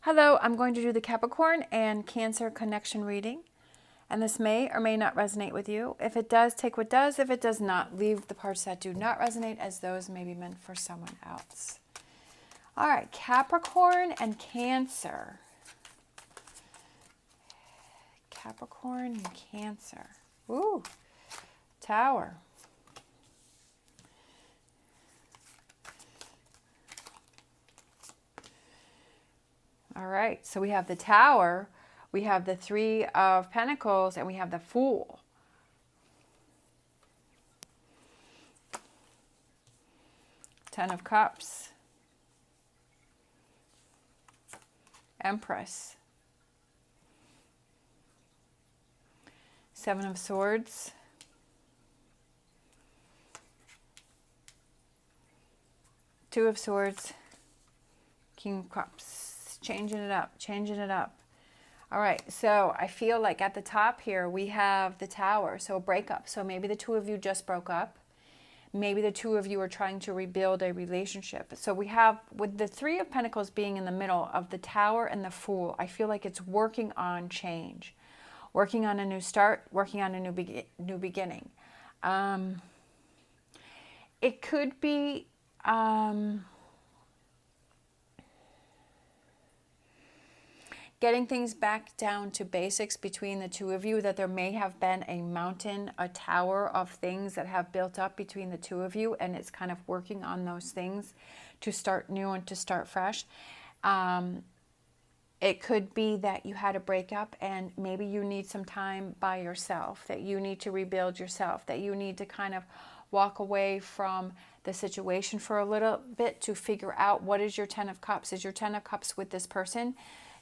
Hello, I'm going to do the Capricorn and Cancer connection reading, and this may or may not resonate with you. If it does, take what does. If it does not, leave the parts that do not resonate, as those may be meant for someone else. All right, Capricorn and Cancer. Capricorn and Cancer. Ooh, Tower. All right, so we have the Tower, we have the Three of Pentacles, and we have the Fool. Ten of Cups. Empress. Seven of Swords. Two of Swords. King of Cups. Changing it up, changing it up. All right, so I feel like at the top here we have the Tower, so a breakup. So maybe the two of you just broke up. Maybe the two of you are trying to rebuild a relationship. So we have, with the Three of Pentacles being in the middle of the Tower and the Fool, I feel like it's working on change, working on a new start, working on a new beginning. It could be... getting things back down to basics between the two of you, that there may have been a mountain, a tower of things that have built up between the two of you, and it's kind of working on those things to start new and to start fresh. It could be that you had a breakup and maybe you need some time by yourself, that you need to rebuild yourself, that you need to kind of walk away from the situation for a little bit to figure out what is your Ten of Cups. Is your Ten of Cups with this person?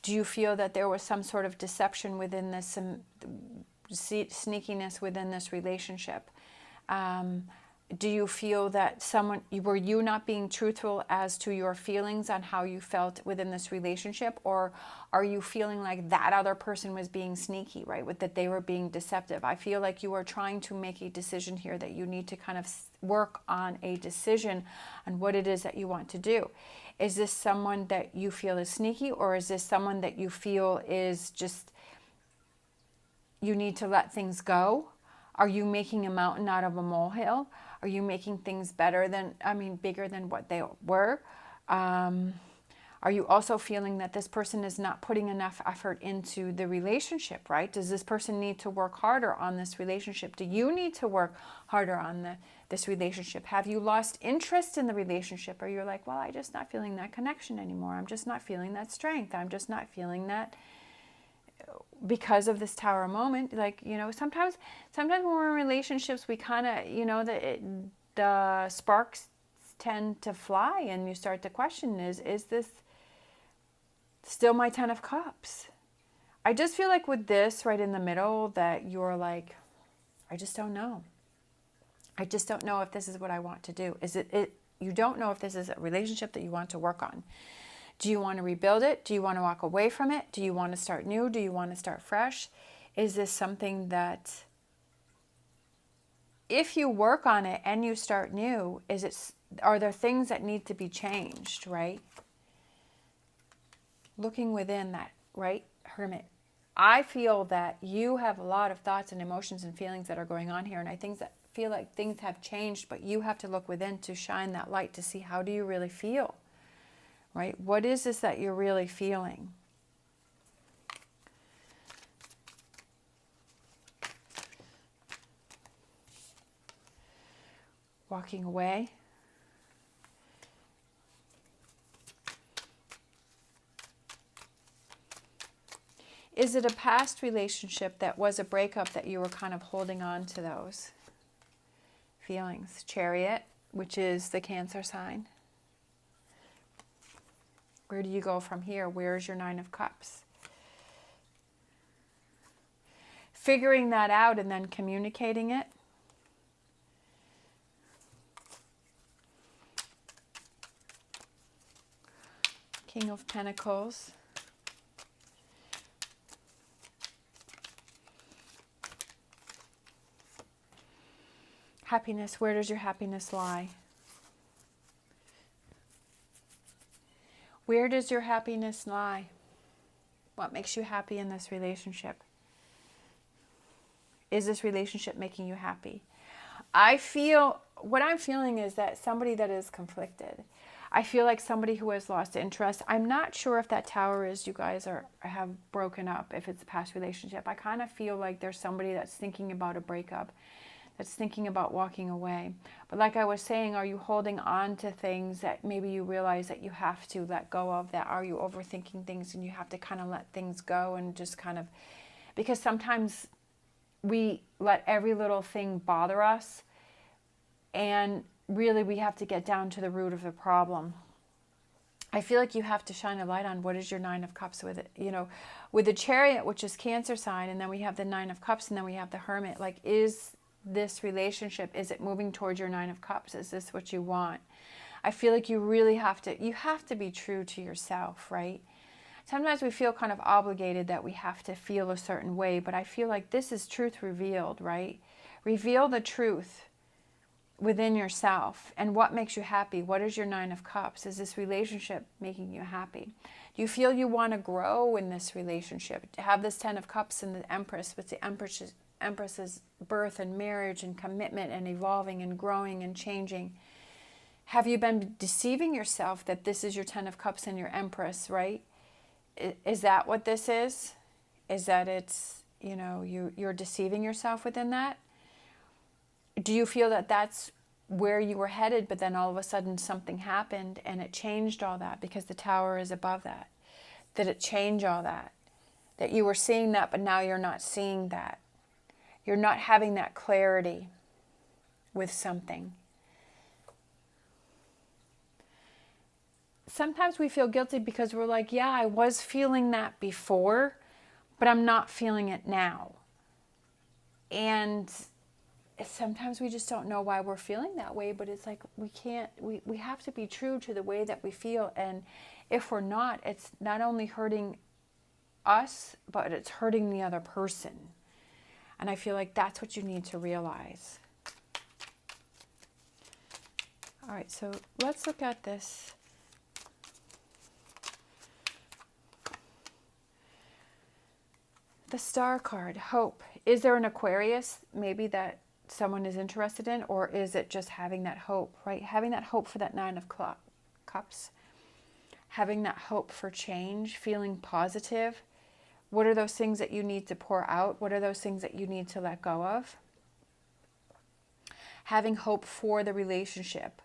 Do you feel that there was some sort of deception within this, some sneakiness within this relationship? Do you feel that were you not being truthful as to your feelings on how you felt within this relationship? Or are you feeling like that other person was being sneaky, right? That they were being deceptive? I feel like you are trying to make a decision here, that you need to kind of work on a decision on what it is that you want to do. Is this someone that you feel is sneaky, or is this someone that you feel is just, you need to let things go? Are you making a mountain out of a molehill? Are you making things bigger than what they were? Are you also feeling that this person is not putting enough effort into the relationship, right? Does this person need to work harder on this relationship? Do you need to work harder on this relationship? Have you lost interest in the relationship? Or you're like, well, I'm just not feeling that connection anymore. I'm just not feeling that strength. I'm just not feeling that, because of this Tower moment. Like, sometimes when we're in relationships, we kind of, the sparks tend to fly, and you start to question, is this still my Ten of Cups? I just feel like with this right in the middle that you're like, I just don't know. I just don't know if this is what I want to do. You don't know if this is a relationship that you want to work on. Do you want to rebuild it? Do you want to walk away from it? Do you want to start new? Do you want to start fresh? Is this something that, if you work on it and you start new, are there things that need to be changed, right? Looking within that, right, Hermit. I feel that you have a lot of thoughts and emotions and feelings that are going on here, and I feel like things have changed, but you have to look within to shine that light to see, how do you really feel, right? What is this that you're really feeling? Walking away. Is it a past relationship that was a breakup that you were kind of holding on to those feelings? Chariot, which is the Cancer sign. Where do you go from here? Where's your Nine of Cups? Figuring that out and then communicating it. King of Pentacles. Happiness. Where does your happiness lie? Where does your happiness lie? What makes you happy in this relationship? Is this relationship making you happy? What I'm feeling is that somebody that is conflicted. I feel like somebody who has lost interest. I'm not sure if that tower is you guys have broken up, if it's a past relationship. I kind of feel like there's somebody that's thinking about a breakup, that's thinking about walking away. But like I was saying, are you holding on to things that maybe you realize that you have to let go of? That are you overthinking things and you have to kind of let things go and just kind of, because sometimes we let every little thing bother us, and really we have to get down to the root of the problem. I feel like you have to shine a light on what is your Nine of Cups with it, with the Chariot, which is Cancer sign, and then we have the Nine of Cups, and then we have the Hermit. Like, is this relationship, is it moving towards your Nine of Cups? Is this what you want? I feel like you really have to be true to yourself, right? Sometimes we feel kind of obligated that we have to feel a certain way, but I feel like this is truth revealed, right? Reveal the truth within yourself and what makes you happy. What is your Nine of Cups? Is this relationship making you happy? Do you feel you want to grow in this relationship? To have this Ten of Cups and the Empress, with the Empress's birth and marriage and commitment and evolving and growing and changing. Have you been deceiving yourself that this is your Ten of Cups and your Empress, right? Is that what this is? Is that it's, you're deceiving yourself within that? Do you feel that that's where you were headed, but then all of a sudden something happened and it changed all that because the Tower is above that? Did it change all that? That you were seeing that, but now you're not seeing that. You're not having that clarity with something. Sometimes we feel guilty because we're like, yeah, I was feeling that before, but I'm not feeling it now. And sometimes we just don't know why we're feeling that way, but it's like we have to be true to the way that we feel. And if we're not, it's not only hurting us, but it's hurting the other person. And I feel like that's what you need to realize. All right, so let's look at this. The Star card, hope. Is there an Aquarius maybe that someone is interested in, or is it just having that hope, right? Having that hope for that Nine of Cups, having that hope for change, feeling positive. What are those things that you need to pour out? What are those things that you need to let go of? Having hope for the relationship,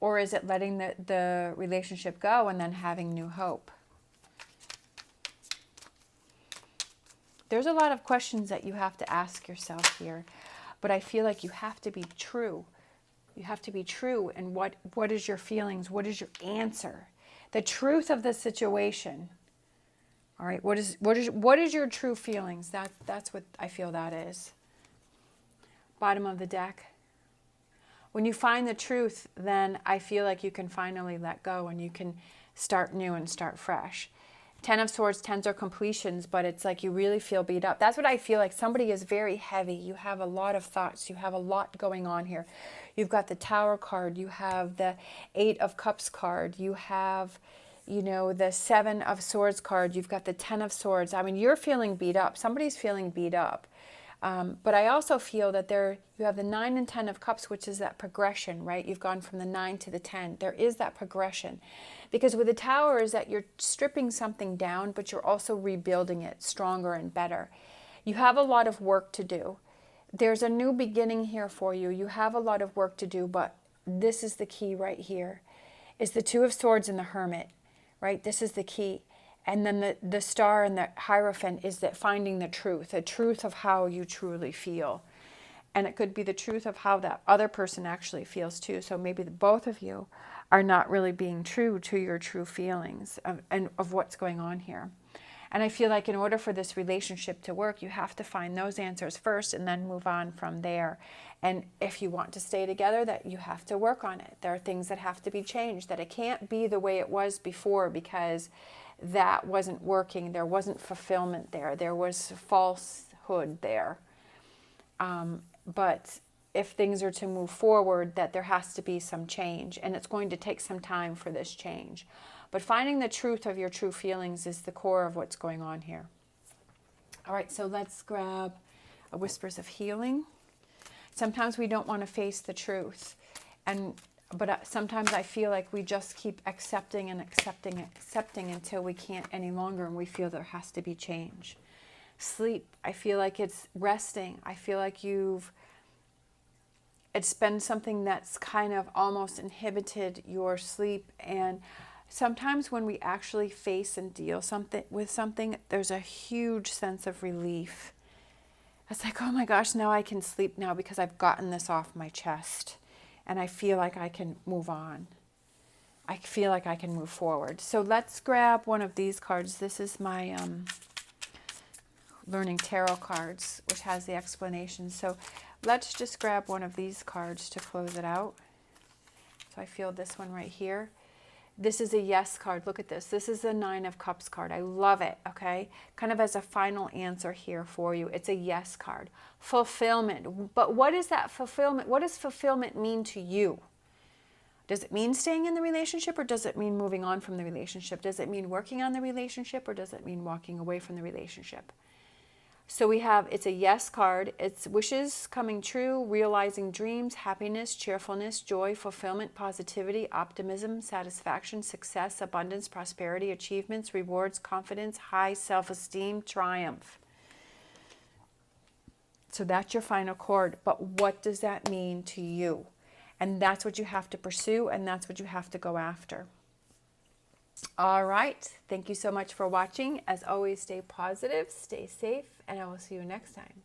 or is it letting the relationship go and then having new hope? There's a lot of questions that you have to ask yourself here, but I feel like you have to be true. You have to be true. And what is your feelings? What is your answer? The truth of the situation. All right. What is your true feelings? That's what I feel that is. Bottom of the deck. When you find the truth, then I feel like you can finally let go and you can start new and start fresh. Ten of Swords, tens are completions, but it's like you really feel beat up. That's what I feel like. Somebody is very heavy. You have a lot of thoughts. You have a lot going on here. You've got the Tower card. You have the Eight of Cups card. You have, the Seven of Swords card. You've got the Ten of Swords. I mean, you're feeling beat up. Somebody's feeling beat up. But I also feel that you have the 9 and 10 of Cups, which is that progression, right? You've gone from the 9 to the 10. There is that progression. Because with the Tower is that you're stripping something down, but you're also rebuilding it stronger and better. You have a lot of work to do. There's a new beginning here for you. You have a lot of work to do, but this is the key right here. Is the Two of Swords and the Hermit, right? This is the key. And then the Star and the Hierophant is that finding the truth of how you truly feel. And it could be the truth of how that other person actually feels too. So maybe both of you are not really being true to your true feelings of what's going on here. And I feel like in order for this relationship to work, you have to find those answers first and then move on from there. And if you want to stay together, that you have to work on it. There are things that have to be changed, that it can't be the way it was before because that wasn't working. There wasn't fulfillment there. There was falsehood there. But if things are to move forward, that there has to be some change. And it's going to take some time for this change. But finding the truth of your true feelings is the core of what's going on here. All right, so let's grab a Whispers of Healing. Sometimes we don't want to face the truth, but sometimes I feel like we just keep accepting and accepting until we can't any longer, and we feel there has to be change. Sleep, I feel like it's resting. I feel like it's been something that's kind of almost inhibited your sleep. And sometimes when we actually face and deal with something, there's a huge sense of relief. It's like, oh my gosh, now I can sleep now because I've gotten this off my chest. And I feel like I can move on. I feel like I can move forward. So let's grab one of these cards. This is my Learning Tarot cards, which has the explanation. So let's just grab one of these cards to close it out. So I feel this one right here. This is a yes card. Look at this. This is a 9 of Cups card. I love it, okay? Kind of as a final answer here for you. It's a yes card. Fulfillment. But what is that fulfillment? What does fulfillment mean to you? Does it mean staying in the relationship, or does it mean moving on from the relationship? Does it mean working on the relationship, or does it mean walking away from the relationship? So we have, it's a yes card. It's wishes coming true, realizing dreams, happiness, cheerfulness, joy, fulfillment, positivity, optimism, satisfaction, success, abundance, prosperity, achievements, rewards, confidence, high self-esteem, triumph. So that's your final chord. But what does that mean to you? And that's what you have to pursue, and that's what you have to go after. All right. Thank you so much for watching. As always, stay positive, stay safe, and I will see you next time.